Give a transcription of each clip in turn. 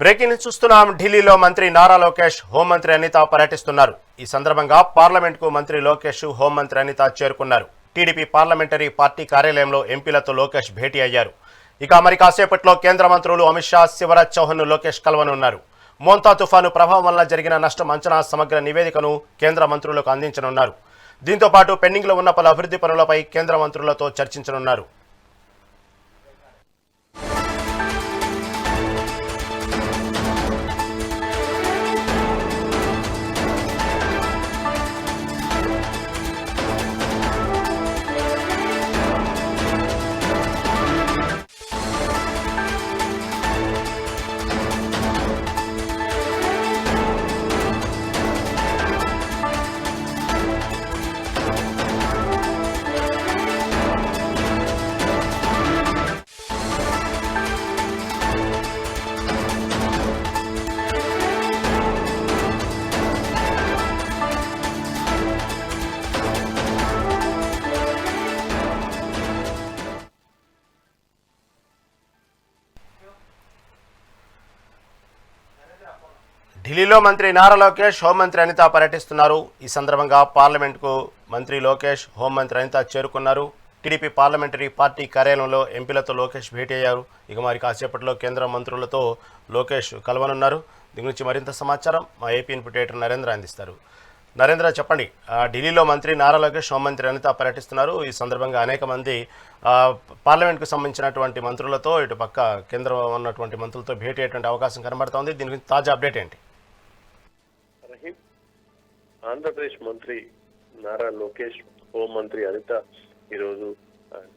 Breaking news చూస్తున్నాం. ఢిల్లీలో మంత్రి నారా లోకేష్, హోంమంత్రి అనిత పర్యటిస్తున్నారు. ఈ సందర్భంగా పార్లమెంట్కు మంత్రి లోకేష్, హోంమంత్రి అనిత చేరుకున్నారు. టీడీపీ పార్లమెంటరీ పార్టీ కార్యాలయంలో ఎంపీలతో లోకేష్ భేటీ అయ్యారు. ఇక మరి కాసేపట్లో కేంద్ర మంత్రులు అమిత్ షా, శివరాజ్ చౌహాన్ లోకేష్ కలవనున్నారు. మోంతా తుఫాను ప్రభావం వల్ల జరిగిన నష్టం అంచనా సమగ్ర నివేదికను కేంద్ర మంత్రులకు అందించనున్నారు. దీంతో పాటు పెండింగ్లో ఉన్న పలు అభివృద్ధి పనులపై కేంద్ర మంత్రులతో చర్చించనున్నారు. ఢిల్లీలో మంత్రి నారా లోకేష్, హోంమంత్రి అనిత పర్యటిస్తున్నారు. ఈ సందర్భంగా పార్లమెంట్కు మంత్రి లోకేష్, హోంమంత్రి అనిత చేరుకున్నారు. టీడీపీ పార్లమెంటరీ పార్టీ కార్యాలయంలో ఎంపీలతో లోకేష్ భేటీ అయ్యారు. ఇక మరి కాసేపట్లో కేంద్ర మంత్రులతో లోకేష్ కలవనున్నారు. దీని గురించి మరింత సమాచారం మా ఏపీ ఇన్పుట్ ఎడిటర్ నరేంద్ర అందిస్తారు. నరేంద్ర, చెప్పండి. ఢిల్లీలో మంత్రి నారా లోకేష్, హోంమంత్రి అనిత పర్యటిస్తున్నారు. ఈ సందర్భంగా అనేక మంది పార్లమెంట్కు సంబంధించినటువంటి మంత్రులతో, ఇటు పక్క కేంద్రం ఉన్నటువంటి మంత్రులతో భేటీ అయ్యేటువంటి అవకాశం కనబడుతోంది. దీని గురించి తాజా అప్డేట్ ఏంటి? ఆంధ్రప్రదేశ్ మంత్రి నారా లోకేష్, హోంమంత్రి అనిత ఈరోజు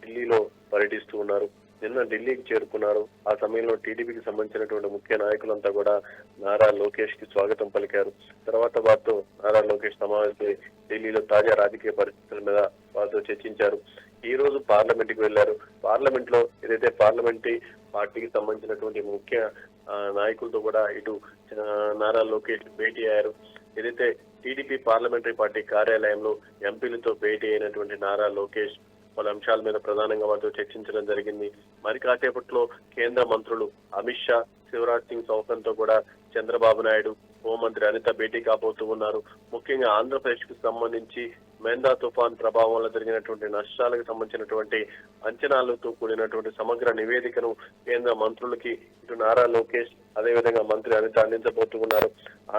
ఢిల్లీలో పర్యటిస్తూ ఉన్నారు. నిన్న ఢిల్లీకి చేరుకున్నారు. ఆ సమయంలో టీడీపీకి సంబంధించినటువంటి ముఖ్య నాయకులంతా కూడా నారా లోకేష్ కి స్వాగతం పలికారు. తర్వాత వారితో నారా లోకేష్ సమావేశమై ఢిల్లీలో తాజా రాజకీయ పరిస్థితుల మీద వారితో చర్చించారు. ఈ రోజు పార్లమెంట్ కి వెళ్లారు. పార్లమెంట్ లో ఏదైతే పార్లమెంటరీ పార్టీకి సంబంధించినటువంటి ముఖ్య నాయకులతో కూడా ఇటు నారా లోకేష్ భేటీ అయ్యారు. ఏదైతే టీడీపీ పార్లమెంటరీ పార్టీ కార్యాలయంలో ఎంపీలతో భేటీ అయినటువంటి నారా లోకేష్ పలు అంశాల మీద ప్రధానంగా వారితో చర్చించడం జరిగింది. మరి కాసేపట్లో కేంద్ర మంత్రులు అమిత్ షా, శివరాజ్ సింగ్ చౌహాన్ తో కూడా చంద్రబాబు నాయుడు, హోంమంత్రి అనిత భేటీ కాబోతూ ఉన్నారు. ముఖ్యంగా ఆంధ్రప్రదేశ్ కు సంబంధించి మోంతా తుఫాన్ ప్రభావం వల్ల జరిగినటువంటి నష్టాలకు సంబంధించినటువంటి అంచనాలతో కూడినటువంటి సమగ్ర నివేదికను కేంద్ర మంత్రులకి ఇటు నారా లోకేష్, అదేవిధంగా మంత్రి అనిత అందించబోతూ ఉన్నారు.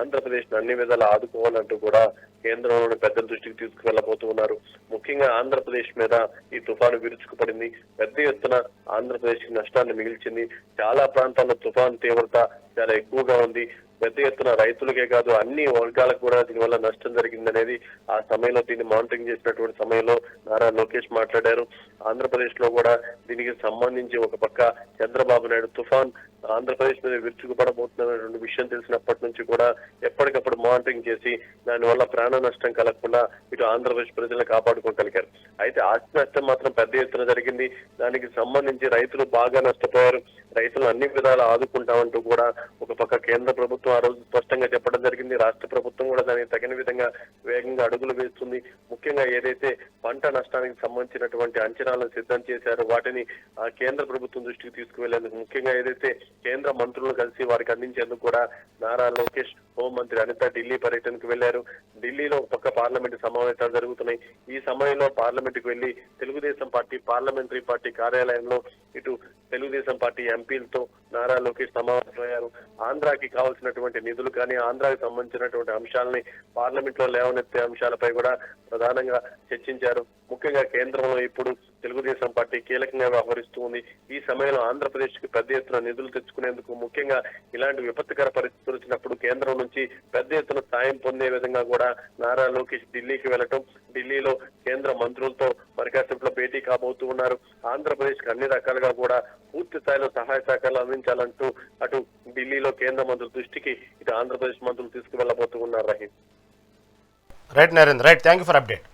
ఆంధ్రప్రదేశ్ అన్ని విధాలా ఆదుకోవాలంటూ కూడా కేంద్రంలోని పెద్దల దృష్టికి తీసుకువెళ్లబోతూ ఉన్నారు. ముఖ్యంగా ఆంధ్రప్రదేశ్ మీద ఈ తుఫాను విరుచుకుపడింది. పెద్ద ఎత్తున ఆంధ్రప్రదేశ్ కి నష్టాన్ని మిగిల్చింది. చాలా ప్రాంతాల్లో తుఫాను తీవ్రత చాలా ఎక్కువగా ఉంది. పెద్ద ఎత్తున రైతులకే కాదు అన్ని వర్గాలకు కూడా దీనివల్ల నష్టం జరిగిందనేది ఆ సమయంలో దీన్ని మానిటరింగ్ చేసినటువంటి సమయంలో నారా లోకేష్ మాట్లాడారు. ఆంధ్రప్రదేశ్ లో కూడా దీనికి సంబంధించి ఒక పక్క చంద్రబాబు నాయుడు తుఫాన్ ఆంధ్రప్రదేశ్ మీద విరుచుకుపడబోతున్నటువంటి విషయం తెలిసినప్పటి నుంచి కూడా ఎప్పటికప్పుడు మానిటరింగ్ చేసి దానివల్ల ప్రాణ నష్టం కలగకుండా ఇటు ఆంధ్రప్రదేశ్ ప్రజలను కాపాడుకోగలిగారు. అయితే ఆస్తి నష్టం మాత్రం పెద్ద ఎత్తున జరిగింది. దానికి సంబంధించి రైతులు బాగా నష్టపోయారు. రైతులు అన్ని విధాలు ఆదుకుంటామంటూ కూడా ఒక పక్క కేంద్ర ప్రభుత్వం ఆ రోజు స్పష్టంగా చెప్పడం జరిగింది. రాష్ట్ర ప్రభుత్వం కూడా దానికి తగిన విధంగా వేగంగా అడుగులు వేస్తుంది. ముఖ్యంగా ఏదైతే పంట నష్టానికి సంబంధించినటువంటి అంచనాలను సిద్ధం చేశారో వాటిని ఆ కేంద్ర ప్రభుత్వం దృష్టికి తీసుకువెళ్లేందుకు ముఖ్యంగా ఏదైతే కేంద్ర మంత్రులను కలిసి వారికి అందించేందుకు కూడా నారా లోకేష్, హోంమంత్రి అనిత ఢిల్లీ పర్యటనకు వెళ్లారు. ఢిల్లీలో పక్క పార్లమెంటు సమావేశాలు జరుగుతున్నాయి. ఈ సమయంలో పార్లమెంటుకు వెళ్లి తెలుగుదేశం పార్టీ పార్లమెంటరీ పార్టీ కార్యాలయంలో ఇటు తెలుగుదేశం పార్టీ ఎంపీలతో నారా లోకేష్ సమావేశమయ్యారు. ఆంధ్రాకి కావాల్సినటువంటి నిధులు కానీ ఆంధ్రాకి సంబంధించినటువంటి అంశాలని పార్లమెంట్ లో లేవనెత్తే అంశాలపై కూడా ప్రధానంగా చర్చించారు. ముఖ్యంగా కేంద్రంలో ఇప్పుడు తెలుగుదేశం పార్టీ కీలకంగా వ్యవహరిస్తూ ఉంది. ఈ సమయంలో ఆంధ్రప్రదేశ్ కి పెద్ద ఎత్తున నిధులు తెచ్చుకునేందుకు, ముఖ్యంగా ఇలాంటి విపత్తుకర పరిస్థితులు వచ్చినప్పుడు కేంద్రం నుంచి పెద్ద ఎత్తున సాయం పొందే విధంగా కూడా నారా లోకేష్ ఢిల్లీకి వెళ్ళటం, ఢిల్లీలో కేంద్ర మంత్రులతో మరి కాసేపులో భేటీ కాబోతూ ఉన్నారు. ఆంధ్రప్రదేశ్ కి అన్ని రకాలుగా కూడా పూర్తి స్థాయిలో సహాయ సహకారాలు అందించాలంటూ అటు ఢిల్లీలో కేంద్ర మంత్రుల దృష్టికి ఇటు ఆంధ్రప్రదేశ్ మంత్రులు తీసుకువెళ్లబోతూ ఉన్నారు. Rahim. Right Narendra, right, thank you for update.